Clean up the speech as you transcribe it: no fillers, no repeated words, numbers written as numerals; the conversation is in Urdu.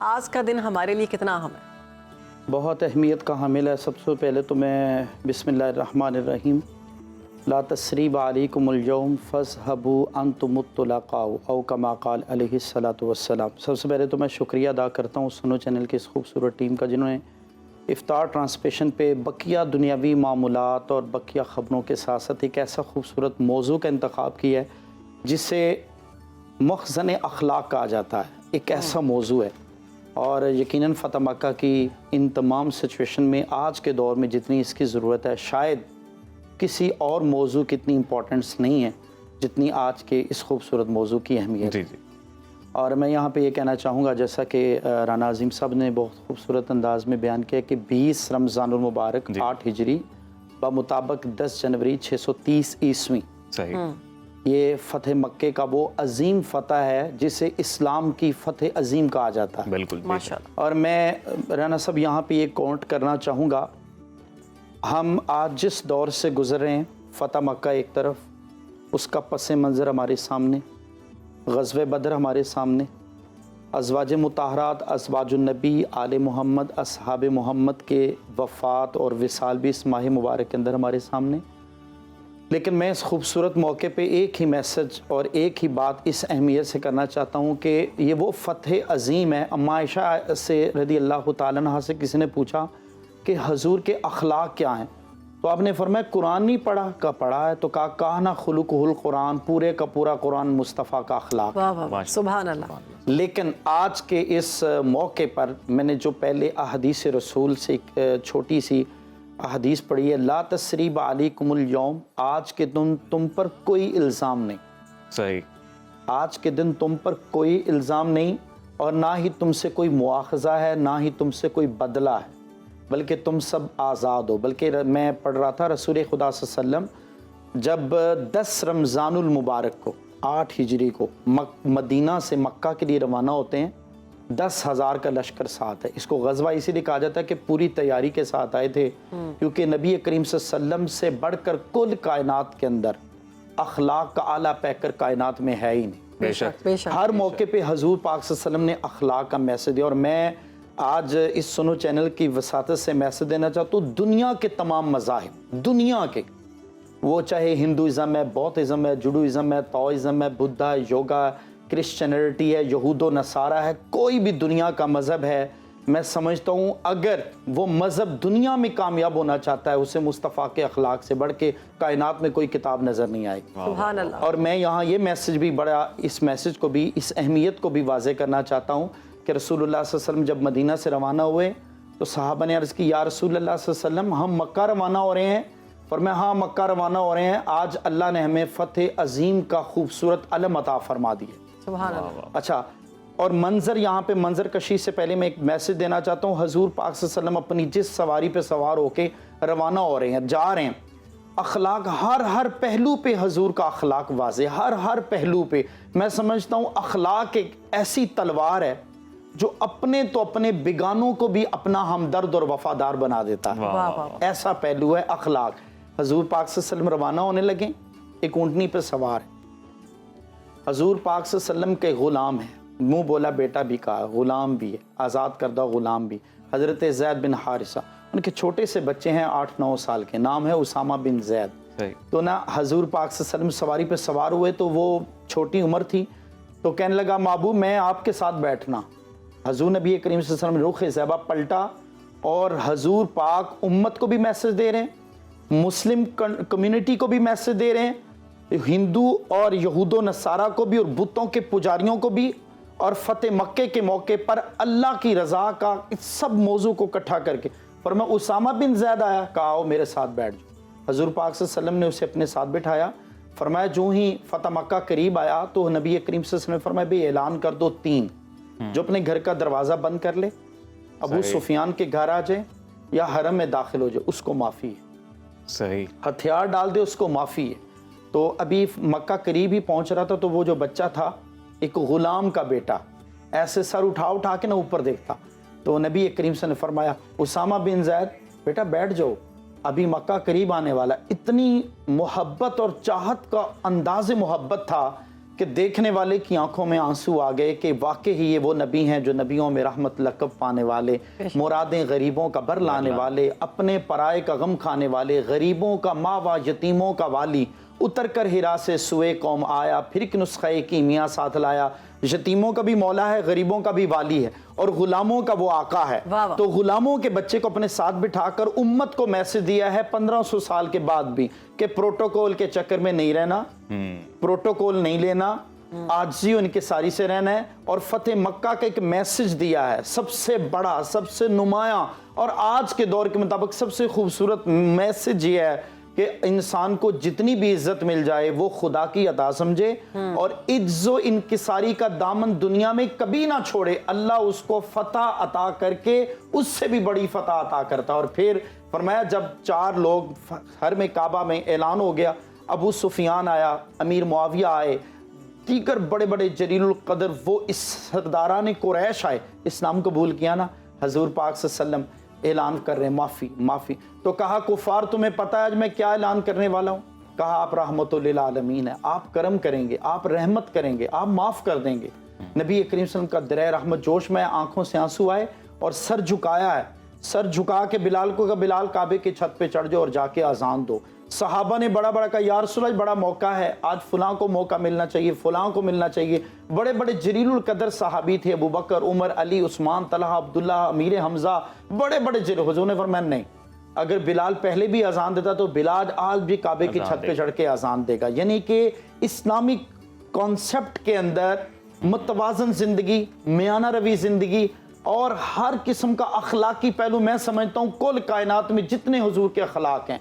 آج کا دن ہمارے لیے کتنا اہم ہے؟ بہت اہمیت کا حامل ہے۔ سب سے پہلے تو میں بسم اللہ الرحمن الرحیم، لا تثریب علیکم اليوم فاذهبوا انتم الطلقاء او کما قال علیہ الصلوۃ والسلام۔ سب سے پہلے تو میں شکریہ ادا کرتا ہوں سنو چینل کی اس خوبصورت ٹیم کا، جنہوں نے افطار ٹرانسمیشن پہ بقیہ دنیاوی معمولات اور بقیہ خبروں کے ساتھ ساتھ ایک ایسا خوبصورت موضوع کا انتخاب کیا ہے جسے مخزن اخلاق کہا جاتا ہے۔ ایک ایسا موضوع ہے اور یقیناً فتح مکہ کی ان تمام سچویشن میں آج کے دور میں جتنی اس کی ضرورت ہے، شاید کسی اور موضوع کی اتنی امپورٹنس نہیں ہے جتنی آج کے اس خوبصورت موضوع کی اہمیت ہے۔ اور میں یہاں پہ یہ کہنا چاہوں گا، جیسا کہ رانا عظیم صاحب نے بہت خوبصورت انداز میں بیان کیا کہ 20 رمضان المبارک 8 ہجری بمطابق 10 جنوری 630 عیسوی، یہ فتح مکے کا وہ عظیم فتح ہے جسے اسلام کی فتح عظیم کہا جاتا ہے۔ بالکل ماشاءاللہ۔ اور میں رانا صاحب یہاں پہ یہ کاؤنٹ کرنا چاہوں گا، ہم آج جس دور سے گزر رہے ہیں، فتح مکہ ایک طرف، اس کا پس منظر ہمارے سامنے، غزوہ بدر ہمارے سامنے، ازواج مطہرات، ازواج النبی، آل محمد، اصحاب محمد کے وفات اور وصال بھی اس ماہ مبارک کے اندر ہمارے سامنے۔ لیکن میں اس خوبصورت موقع پہ ایک ہی میسج اور ایک ہی بات اس اہمیت سے کرنا چاہتا ہوں کہ یہ وہ فتح عظیم ہے۔ اما عائشہ سے رضی اللہ تعالیٰ عنہا سے کسی نے پوچھا کہ حضور کے اخلاق کیا ہیں، تو آپ نے فرمایا قرآن نہیں پڑھا؟ کہا پڑھا ہے، تو کہا کہنا خلقہ القرآن، پورے کا پورا قرآن مصطفیٰ کا اخلاق۔ واہ واہ واہ، سبحان اللہ۔ لیکن آج کے اس موقع پر میں نے جو پہلے احادیث رسول سے ایک چھوٹی سی احادیث پڑھی ہے، لا تثریب علیکم اليوم، آج کے دن تم پر کوئی الزام نہیں۔ صحیح۔ آج کے دن تم پر کوئی الزام نہیں، اور نہ ہی تم سے کوئی مواخذہ ہے، نہ ہی تم سے کوئی بدلہ ہے، بلکہ تم سب آزاد ہو۔ بلکہ میں پڑھ رہا تھا رسول خدا صلی اللہ علیہ وسلم جب 10 رمضان المبارک کو 8 ہجری کو مدینہ سے مکہ کے لیے روانہ ہوتے ہیں، 10,000 کا لشکر ساتھ ہے۔ اس کو غزوہ اسی لیے کہا جاتا ہے کہ پوری تیاری کے ساتھ آئے تھے، کیونکہ نبی کریم صلی اللہ علیہ وسلم سے بڑھ کر کل کائنات کے اندر اخلاق کا اعلیٰ پیکر کائنات میں ہے ہی نہیں۔ بے شک بے شک۔ ہر موقع پہ حضور پاک صلی اللہ علیہ وسلم نے اخلاق کا میسج دیا، اور میں آج اس سنو چینل کی وساطت سے میسج دینا چاہتا ہوں دنیا کے تمام مذاہب، دنیا کے، وہ چاہے ہندوازم ہے، بودھزم ہے، جوڈوازم ہے، تاؤازم ہے، بدھا ہے، یوگا ہے، کرسچینٹی ہے، یہود و نصارہ ہے، کوئی بھی دنیا کا مذہب ہے، میں سمجھتا ہوں اگر وہ مذہب دنیا میں کامیاب ہونا چاہتا ہے، اسے مصطفیٰ کے اخلاق سے بڑھ کے کائنات میں کوئی کتاب نظر نہیں آئے گی۔ سبحان اللہ۔ اور میں یہاں یہ میسج بھی بڑا، اس میسج کو بھی، اس اہمیت کو بھی واضح کرنا چاہتا ہوں کہ رسول اللہ صلی اللہ علیہ وسلم جب مدینہ سے روانہ ہوئے تو صحابہ نے عرض کی، یا رسول اللہ صلی اللہ علیہ وسلم ہم مکہ روانہ ہو رہے ہیں؟ فرمایا ہاں مکہ روانہ ہو رہے ہیں، آج اللہ نے ہمیں فتح عظیم کا خوبصورت علم عطا فرما دیا۔ سبحان اللہ۔ اچھا، اور منظر، یہاں پہ منظر کشی سے پہلے میں ایک میسج دینا چاہتا ہوں، حضور پاک صلی اللہ علیہ وسلم اپنی جس سواری پہ سوار ہو کے روانہ ہو رہے ہیں، جا رہے ہیں، اخلاق ہر پہلو پہ حضور کا اخلاق واضح، ہر پہلو پہ۔ میں سمجھتا ہوں اخلاق ایک ایسی تلوار ہے جو اپنے تو اپنے بیگانوں کو بھی اپنا ہمدرد اور وفادار بنا دیتا ہے۔ ایسا پہلو ہے اخلاق۔ حضور پاک صلی اللہ علیہ وسلم روانہ ہونے لگے، ایک اونٹنی پہ سوار ہے، حضور پاک صلی اللہ علیہ وسلم کے غلام ہے، منہ بولا بیٹا بھی کہا، غلام بھی ہے، آزاد کردہ غلام بھی، حضرت زید بن حارثہ، ان کے چھوٹے سے بچے ہیں 8-9 سال کے، نام ہے اسامہ بن زید۔ تو نا حضور پاک صلی اللہ علیہ وسلم سواری پہ سوار ہوئے تو وہ چھوٹی عمر تھی، تو کہنے لگا محبوب میں آپ کے ساتھ بیٹھنا۔ حضور نبی کریم صلی اللہ علیہ وسلم رخ زیبہ پلٹا، اور حضور پاک امت کو بھی میسج دے رہے ہیں، مسلم کمیونٹی کو بھی میسج دے رہے ہیں، ہندو اور یہود و نصارہ کو بھی، اور بتوں کے پجاریوں کو بھی، اور فتح مکے کے موقع پر اللہ کی رضا کا اس سب موضوع کو اکٹھا کر کے فرمایا اسامہ بن زید آیا، کہا آؤ میرے ساتھ بیٹھ جاؤ۔ حضور پاک صلی اللہ علیہ وسلم نے اسے اپنے ساتھ بٹھایا، فرمایا جو ہی فتح مکہ قریب آیا تو نبی کریم صلی اللہ علیہ وسلم نے فرمایا بھی اعلان کر دو 3، جو اپنے گھر کا دروازہ بند کر لے، ابو سفیان کے گھر آ جائے یا حرم میں داخل ہو جائے، اس کو معافی ہے۔ صحیح۔ ہتھیار ڈال دے، اس کو معافی ہے۔ تو ابھی مکہ قریب ہی پہنچ رہا تھا، تو وہ جو بچہ تھا، ایک غلام کا بیٹا، ایسے سر اٹھا کے نہ اوپر دیکھتا، تو نبی کریم صلی اللہ علیہ وسلم نے فرمایا اسامہ بن زید بیٹا بیٹھ جاؤ، ابھی مکہ قریب آنے والا۔ اتنی محبت اور چاہت کا انداز محبت تھا کہ دیکھنے والے کی آنکھوں میں آنسو آ گئے کہ واقعی ہی یہ وہ نبی ہیں جو نبیوں میں رحمت لقب پانے والے، مرادیں غریبوں کا بر لانے والے، اپنے پرائے کا غم کھانے والے، غریبوں کا ماوا، یتیموں کا والی، اتر کر ہرا سے سوئے قوم آیا، پھر ایک نسخہ کیمیا ساتھ لایا۔ یتیموں کا بھی مولا ہے، غریبوں کا بھی والی ہے، اور غلاموں کا وہ آقا ہے۔ تو غلاموں کے بچے کو اپنے ساتھ بٹھا کر امت کو میسج دیا ہے 1500 سال کے بعد بھی کہ پروٹوکول کے چکر میں نہیں رہنا، پروٹوکول نہیں لینا، عاجزی ان کے ساری سے رہنا ہے، اور فتح مکہ کا ایک میسج دیا ہے سب سے بڑا، سب سے نمایاں، اور آج کے دور کے مطابق سب سے خوبصورت میسج یہ ہے کہ انسان کو جتنی بھی عزت مل جائے وہ خدا کی عطا سمجھے، اور عز و انکساری کا دامن دنیا میں کبھی نہ چھوڑے، اللہ اس کو فتح عطا کر کے اس سے بھی بڑی فتح عطا کرتا۔ اور پھر فرمایا جب 4 لوگ حرم کعبہ میں اعلان ہو گیا، ابو سفیان آیا، امیر معاویہ آئے، دیگر بڑے بڑے جلیل القدر وہ اس سرداران قریش آئے، اسلام قبول کیا نا، حضور پاک صلی اللہ علیہ وسلم اعلان کر رہے ہیں معافی معافی۔ تو کہا کفار تمہیں پتہ ہے آج میں کیا اعلان کرنے والا ہوں؟ کہا آپ رحمت للعالمین ہیں، آپ کرم کریں گے، آپ رحمت کریں گے، آپ معاف کر دیں گے۔ نبی کریم صلی اللہ علیہ وسلم کا درہ رحمت جوش میں آنکھوں سے آنسو آئے اور سر جھکایا ہے، سر جھکا کے بلال کو کہا بلال کعبے کی چھت پہ چڑھ جاؤ اور جا کے اذان دو۔ صحابہ نے بڑا بڑا کہا یا رسول اللہ بڑا موقع ہے، آج فلاں کو موقع ملنا چاہیے، فلاں کو ملنا چاہیے۔ بڑے بڑے جلیل القدر صحابی تھے، ابو بکر، عمر، علی، عثمان، طلحہ، عبداللہ، امیر حمزہ، بڑے بڑے جلیل۔ حضور نے فرمایا نہیں، اگر بلال پہلے بھی اذان دیتا تو بلال آج بھی کعبے کی چھت پہ چڑھ کے اذان دے گا۔ یعنی کہ اسلامی کانسیپٹ کے اندر متوازن زندگی، میانہ روی زندگی، اور ہر قسم کا اخلاقی پہلو، میں سمجھتا ہوں کل کائنات میں جتنے حضور کے اخلاق ہیں